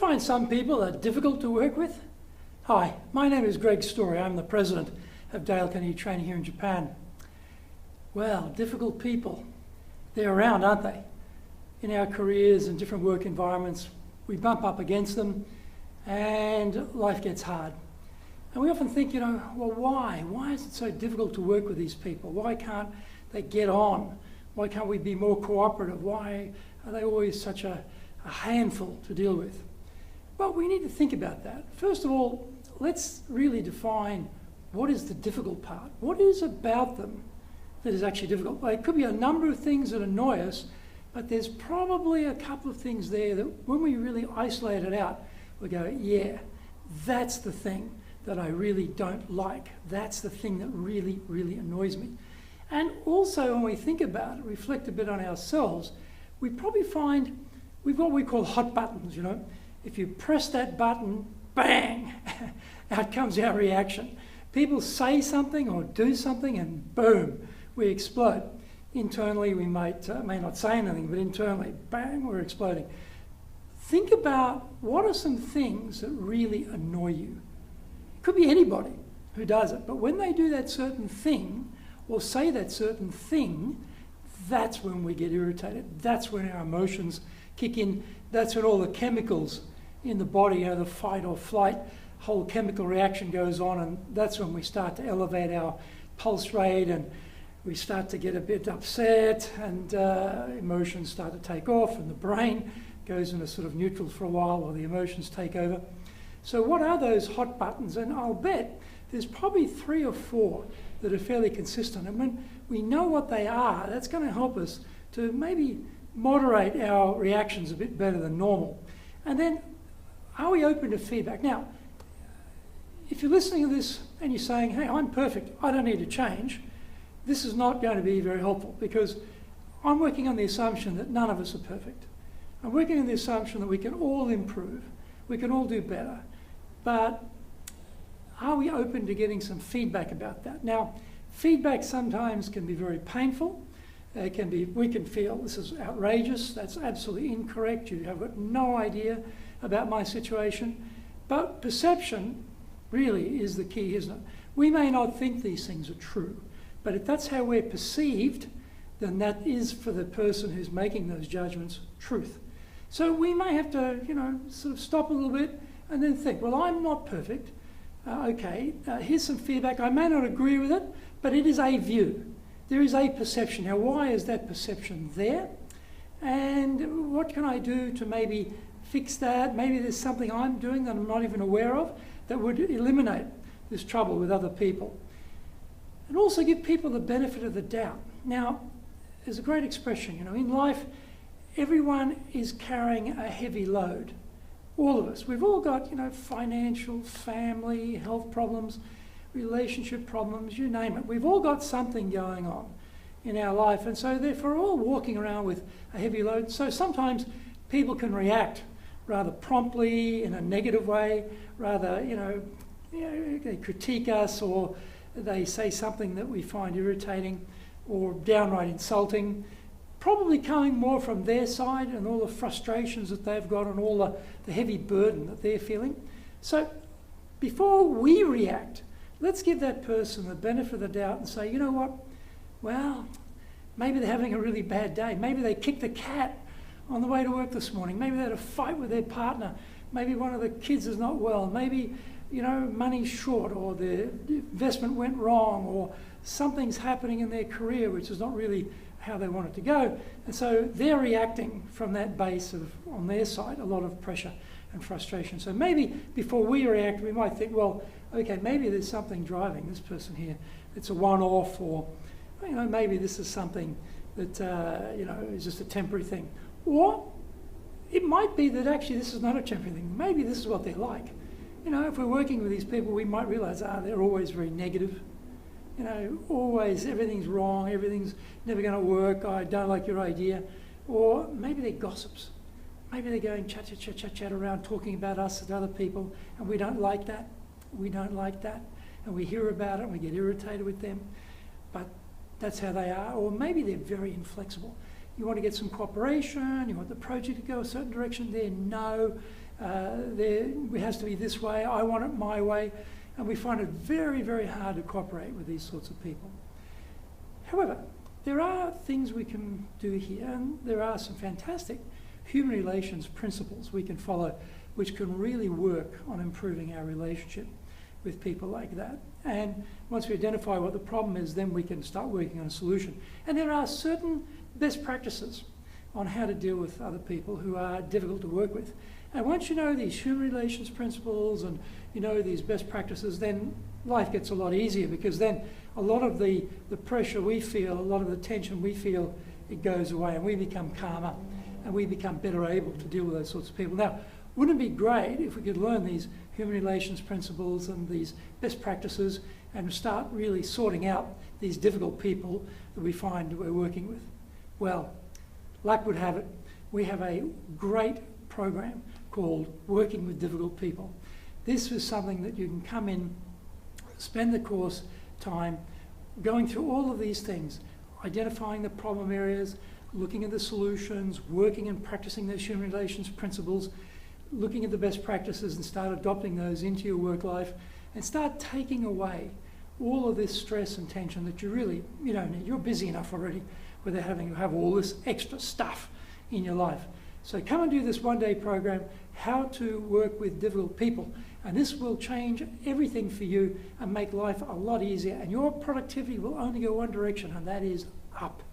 find some people are difficult to work with? Hi, my name is Greg Story. I'm the president of Carnegie Training here in Japan. Well, difficult people. They're around, aren't they? In our careers and different work environments, we bump up against them and life gets hard. And we often think, well, why? Why is it so difficult to work with these people? Why can't they get on? Why can't we be more cooperative? Why are they always such a handful to deal with? Well, we need to think about that. First of all, let's really define what is the difficult part. What is about them that is actually difficult? Well, it could be a number of things that annoy us, but there's probably a couple of things there that when we really isolate it out, we go, yeah, that's the thing that I really don't like. That's the thing that really, really annoys me. And also when we think about it, reflect a bit on ourselves, we probably find we've got what we call hot buttons, If you press that button, bang, out comes our reaction. People say something or do something and boom, we explode. Internally, we may not say anything, but internally, bang, we're exploding. Think about what are some things that really annoy you. It could be anybody who does it, but when they do that certain thing or say that certain thing, that's when we get irritated. That's when our emotions kick in. That's when all the chemicals in the body, the fight or flight, whole chemical reaction goes on, and that's when we start to elevate our pulse rate and we start to get a bit upset and emotions start to take off and the brain goes into sort of neutral for a while the emotions take over. So what are those hot buttons? And I'll bet there's probably 3 or 4 that are fairly consistent. And when we know what they are, that's going to help us to maybe moderate our reactions a bit better than normal. And then, are we open to feedback? Now, if you're listening to this and you're saying, hey, I'm perfect, I don't need to change, this is not going to be very helpful because I'm working on the assumption that none of us are perfect. I'm working on the assumption that we can all improve, we can all do better, but are we open to getting some feedback about that? Now, feedback sometimes can be very painful. We can feel this is outrageous, that's absolutely incorrect, you have got no idea about my situation. But perception really is the key, isn't it? We may not think these things are true, but if that's how we're perceived, then that is for the person who's making those judgments truth. So we may have to, sort of stop a little bit and then think, well, I'm not perfect. Here's some feedback. I may not agree with it, but it is a view. There is a perception. Now, why is that perception there? And what can I do to maybe fix that? Maybe there's something I'm doing that I'm not even aware of that would eliminate this trouble with other people. And also give people the benefit of the doubt. Now, there's a great expression, in life, everyone is carrying a heavy load. All of us. We've all got, financial, family, health problems, relationship problems, you name it. We've all got something going on in our life, and so therefore we're all walking around with a heavy load. So sometimes people can react rather promptly in a negative way, rather, they critique us or they say something that we find irritating or downright insulting, probably coming more from their side and all the frustrations that they've got and all the heavy burden that they're feeling. So before we react, let's give that person the benefit of the doubt and say, you know what, well, maybe they're having a really bad day. Maybe they kicked the cat on the way to work this morning. Maybe they had a fight with their partner. Maybe one of the kids is not well. Maybe, money's short or the investment went wrong or something's happening in their career which is not really how they want it to go. And so they're reacting from that base of, on their side, a lot of pressure and frustration. So maybe before we react, we might think, well, okay, maybe there's something driving this person here. It's a one-off, or maybe this is something that is just a temporary thing. Or it might be that actually this is not a temporary thing. Maybe this is what they're like. If we're working with these people, we might realize, they're always very negative. Always everything's wrong, everything's never going to work, I don't like your idea. Or maybe they're gossips. Maybe they're going chat around talking about us and other people, and we don't like that. We don't like that. And we hear about it and we get irritated with them. But that's how they are. Or maybe they're very inflexible. You want to get some cooperation, you want the project to go a certain direction, they're no. it has to be this way, I want it my way, and we find it very, very hard to cooperate with these sorts of people. However, there are things we can do here, and there are some fantastic human relations principles we can follow which can really work on improving our relationship with people like that. And once we identify what the problem is, then we can start working on a solution. And there are certain best practices on how to deal with other people who are difficult to work with. And once you know these human relations principles and you know these best practices, then life gets a lot easier, because then a lot of the pressure we feel, a lot of the tension we feel, it goes away, and we become calmer and we become better able to deal with those sorts of people. Now, wouldn't it be great if we could learn these human relations principles and these best practices and start really sorting out these difficult people that we find we're working with? Well, luck would have it, we have a great program called Working with Difficult People. This is something that you can come in, spend the course time going through all of these things, identifying the problem areas, looking at the solutions, working and practicing those human relations principles, looking at the best practices and start adopting those into your work life, and start taking away all of this stress and tension that you don't need. You're busy enough already without having to have all this extra stuff in your life. So come and do this one-day program, How to Work with Difficult People, and this will change everything for you and make life a lot easier, and your productivity will only go one direction, and that is up.